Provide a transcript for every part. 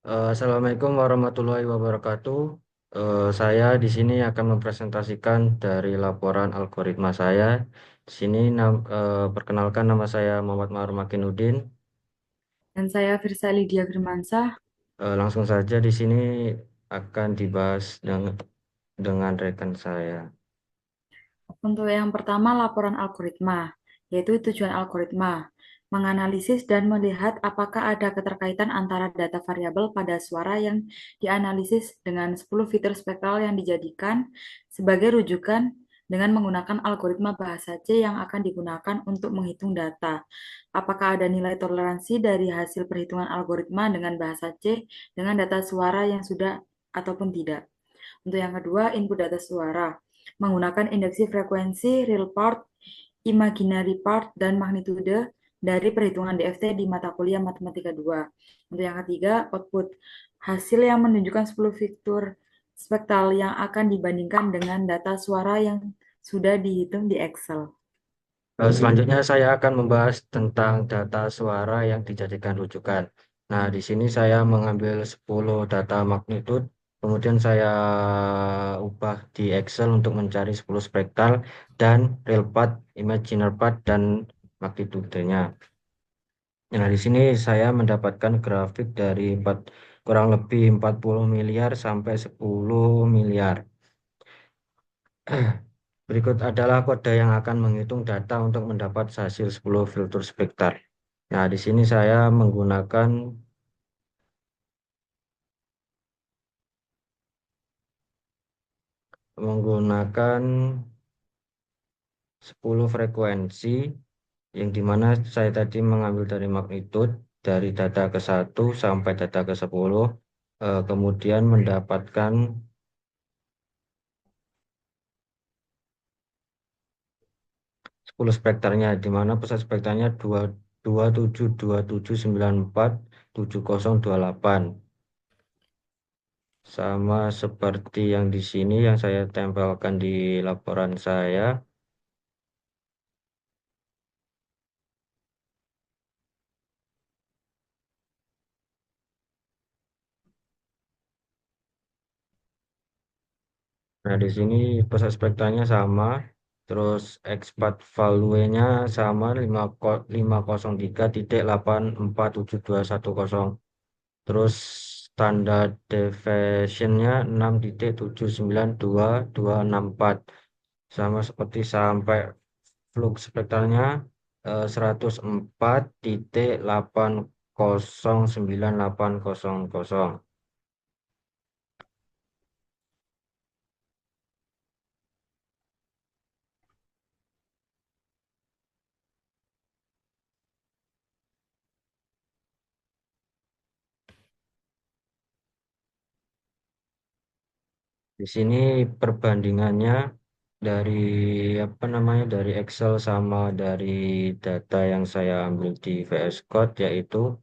Assalamualaikum warahmatullahi wabarakatuh. Saya di sini akan mempresentasikan dari laporan algoritma saya. Di sini perkenalkan nama saya Muhammad Ma'ruf Makinuddin. Dan saya Firsa Lydia Firmansyah. Langsung saja di sini akan dibahas dengan rekan saya. Untuk yang pertama, laporan algoritma, yaitu tujuan algoritma, menganalisis dan melihat apakah ada keterkaitan antara data variabel pada suara yang dianalisis dengan 10 fitur spektral yang dijadikan sebagai rujukan dengan menggunakan algoritma bahasa C yang akan digunakan untuk menghitung data. Apakah ada nilai toleransi dari hasil perhitungan algoritma dengan bahasa C dengan data suara yang sudah ataupun tidak. Untuk yang kedua, input data suara menggunakan indeksi frekuensi, real part, imaginary part, dan magnitude dari perhitungan DFT di mata kuliah Matematika 2. Untuk yang ketiga, output hasil yang menunjukkan 10 fitur spektral yang akan dibandingkan dengan data suara yang sudah dihitung di Excel. Selanjutnya saya akan membahas tentang data suara yang dijadikan rujukan. Nah, di sini saya mengambil 10 data magnitude, kemudian saya ubah di Excel untuk mencari 10 spektral dan real part, imaginary part, dan magnitudenya. Nah, di sini saya mendapatkan grafik dari kurang lebih 40 miliar sampai 10 miliar. Berikut adalah kode yang akan menghitung data untuk mendapat hasil 10 filter spektral. Nah, di sini saya menggunakan 10 frekuensi yang dimana saya tadi mengambil dari magnitude dari data ke 1 sampai data ke 10, kemudian mendapatkan 10 spektranya, di mana pusat spektranya 2727947028, sama seperti yang di sini yang saya tempelkan di laporan saya. Nah, di sini pusat spektranya sama, terus expat value-nya sama 503.847210. Terus standar deviation-nya 6.792.264. Sama seperti sampai flux spektralnya 104.809800. Di sini perbandingannya dari dari Excel sama dari data yang saya ambil di VS Code, yaitu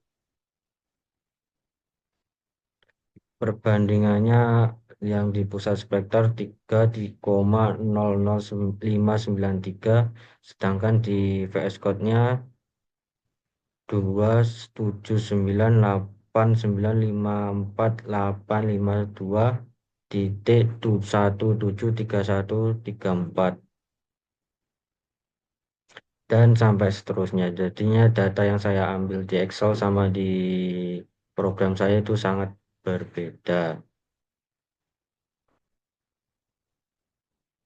perbandingannya yang di pusat spektrum 3,00593, sedangkan di VS Code-nya 279895452.17313134 dan sampai seterusnya. Jadinya data yang saya ambil di Excel sama di program saya itu sangat berbeda.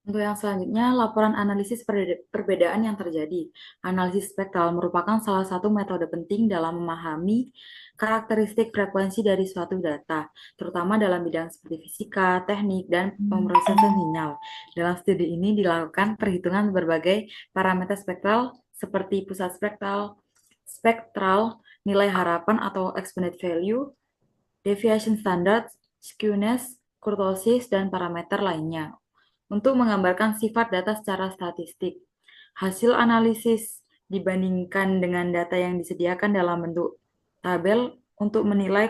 Untuk yang selanjutnya, laporan analisis perbedaan yang terjadi. Analisis spektral merupakan salah satu metode penting dalam memahami karakteristik frekuensi dari suatu data, terutama dalam bidang seperti fisika, teknik, dan pemrosesan sinyal. Dalam studi ini dilakukan perhitungan berbagai parameter spektral seperti pusat spektral, nilai harapan atau exponent value, deviation standard, skewness, kurtosis, dan parameter lainnya untuk menggambarkan sifat data secara statistik. Hasil analisis dibandingkan dengan data yang disediakan dalam bentuk tabel untuk menilai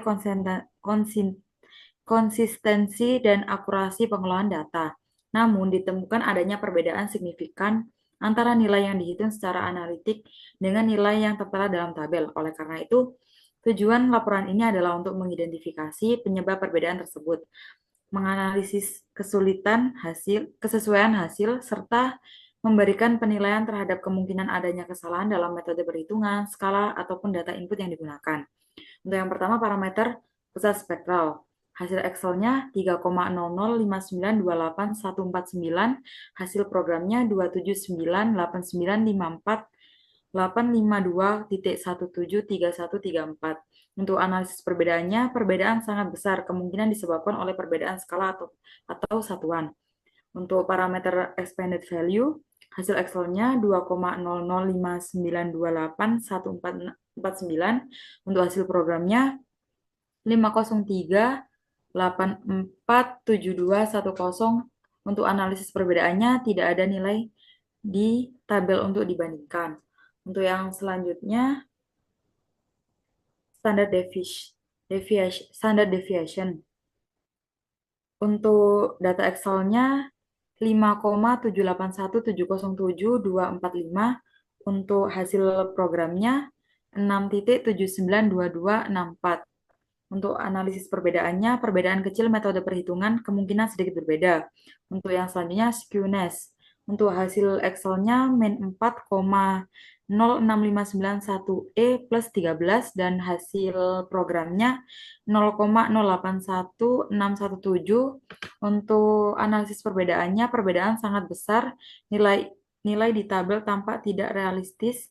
konsistensi dan akurasi pengelolaan data. Namun, ditemukan adanya perbedaan signifikan antara nilai yang dihitung secara analitik dengan nilai yang tertera dalam tabel. Oleh karena itu, Tujuan laporan ini adalah untuk mengidentifikasi penyebab perbedaan tersebut, menganalisis kesesuaian hasil, serta memberikan penilaian terhadap kemungkinan adanya kesalahan dalam metode perhitungan, skala, ataupun data input yang digunakan. Untuk yang pertama, parameter pusat spektral. Hasil Excel-nya 3,005928,149, hasil programnya 279,854,852.173134. Untuk analisis perbedaannya, perbedaan sangat besar, kemungkinan disebabkan oleh perbedaan skala atau satuan. Untuk parameter expanded value, hasil Excel-nya 2,005928,1449. Untuk hasil programnya 503,847210. Untuk analisis perbedaannya tidak ada nilai di tabel untuk dibandingkan. Untuk yang selanjutnya, standard deviation. Untuk data Excel-nya 5,781707245. Untuk hasil programnya 6,792264. Untuk analisis perbedaannya, perbedaan kecil metode perhitungan kemungkinan sedikit berbeda. Untuk yang selanjutnya, skewness. Untuk hasil Excel-nya min 4,06591E plus 13 dan hasil programnya 0,081617. Untuk analisis perbedaannya, perbedaan sangat besar, nilai di tabel tampak tidak realistis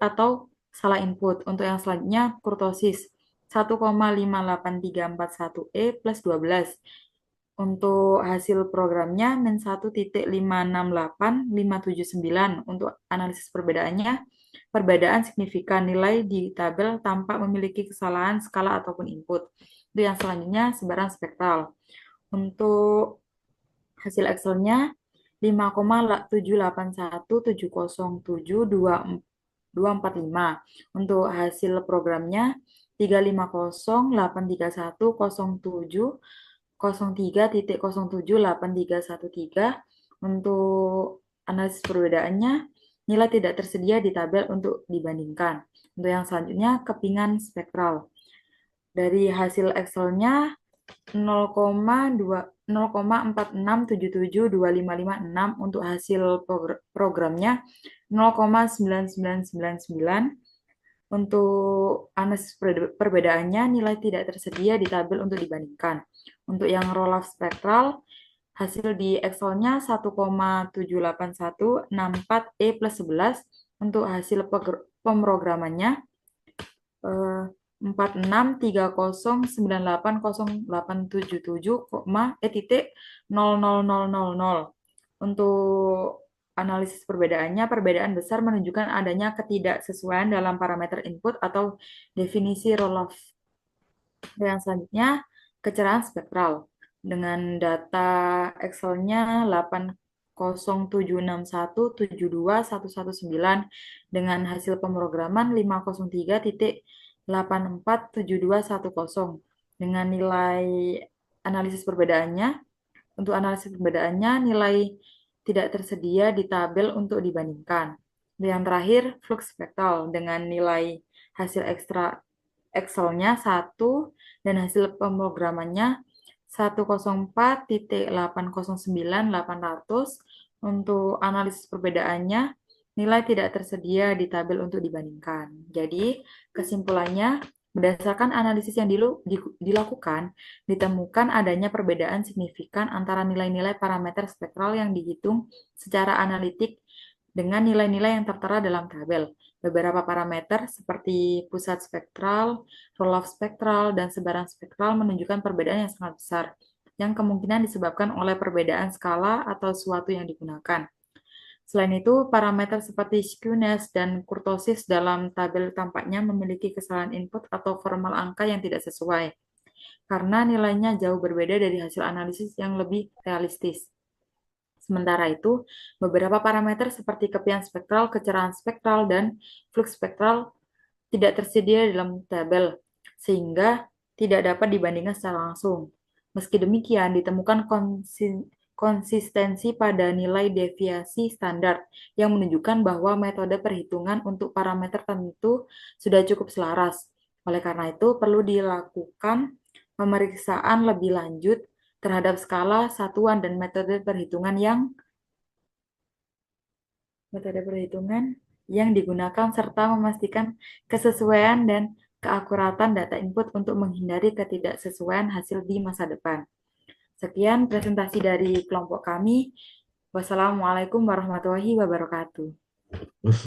atau salah input. Untuk yang selanjutnya, kurtosis 1,58341E plus 12. Untuk hasil programnya min 1,568579. Untuk analisis perbedaannya, perbedaan signifikan, nilai di tabel tampak memiliki kesalahan skala ataupun input. Itu yang selanjutnya, sebaran spektral. Untuk hasil Excel-nya 5,781707245. Untuk hasil programnya 350,83107,03.078313. Untuk analisis perbedaannya, nilai tidak tersedia di tabel untuk dibandingkan. Untuk yang selanjutnya, kepingan spektral. Dari hasil Excel-nya 0,46772556. Untuk hasil programnya 0,9999. Untuk analisis perbedaannya, nilai tidak tersedia di tabel untuk dibandingkan. Untuk yang roll of spektral, hasil di Excel-nya 1,78164E plus 11. Untuk hasil pemrogramannya 4630980877,00000. Untuk analisis perbedaannya, perbedaan besar menunjukkan adanya ketidaksesuaian dalam parameter input atau definisi roll-off. Yang selanjutnya, kecerahan spektral. Dengan data Excel-nya 80761721119 dengan hasil pemrograman 503.847210 dengan nilai analisis perbedaannya. Untuk analisis perbedaannya, nilai tidak tersedia di tabel untuk dibandingkan. Yang terakhir, flux spektral dengan nilai hasil ekstra Excel-nya 1 dan hasil pemrogramannya 104.809800. Untuk analisis perbedaannya, nilai tidak tersedia di tabel untuk dibandingkan. Jadi, kesimpulannya, berdasarkan analisis yang dilakukan, ditemukan adanya perbedaan signifikan antara nilai-nilai parameter spektral yang dihitung secara analitik dengan nilai-nilai yang tertera dalam tabel. Beberapa parameter seperti pusat spektral, roll-off spektral, dan sebaran spektral menunjukkan perbedaan yang sangat besar, yang kemungkinan disebabkan oleh perbedaan skala atau suatu yang digunakan. Selain itu, parameter seperti skewness dan kurtosis dalam tabel tampaknya memiliki kesalahan input atau formal angka yang tidak sesuai, karena nilainya jauh berbeda dari hasil analisis yang lebih realistis. Sementara itu, beberapa parameter seperti kepian spektral, kecerahan spektral, dan flux spektral tidak tersedia dalam tabel, sehingga tidak dapat dibandingkan secara langsung. Meski demikian, ditemukan konsistensi pada nilai deviasi standar yang menunjukkan bahwa metode perhitungan untuk parameter tertentu sudah cukup selaras. Oleh karena itu, perlu dilakukan pemeriksaan lebih lanjut terhadap skala, satuan, dan metode perhitungan yang digunakan serta memastikan kesesuaian dan keakuratan data input untuk menghindari ketidaksesuaian hasil di masa depan. Sekian presentasi dari kelompok kami. Wassalamualaikum warahmatullahi wabarakatuh.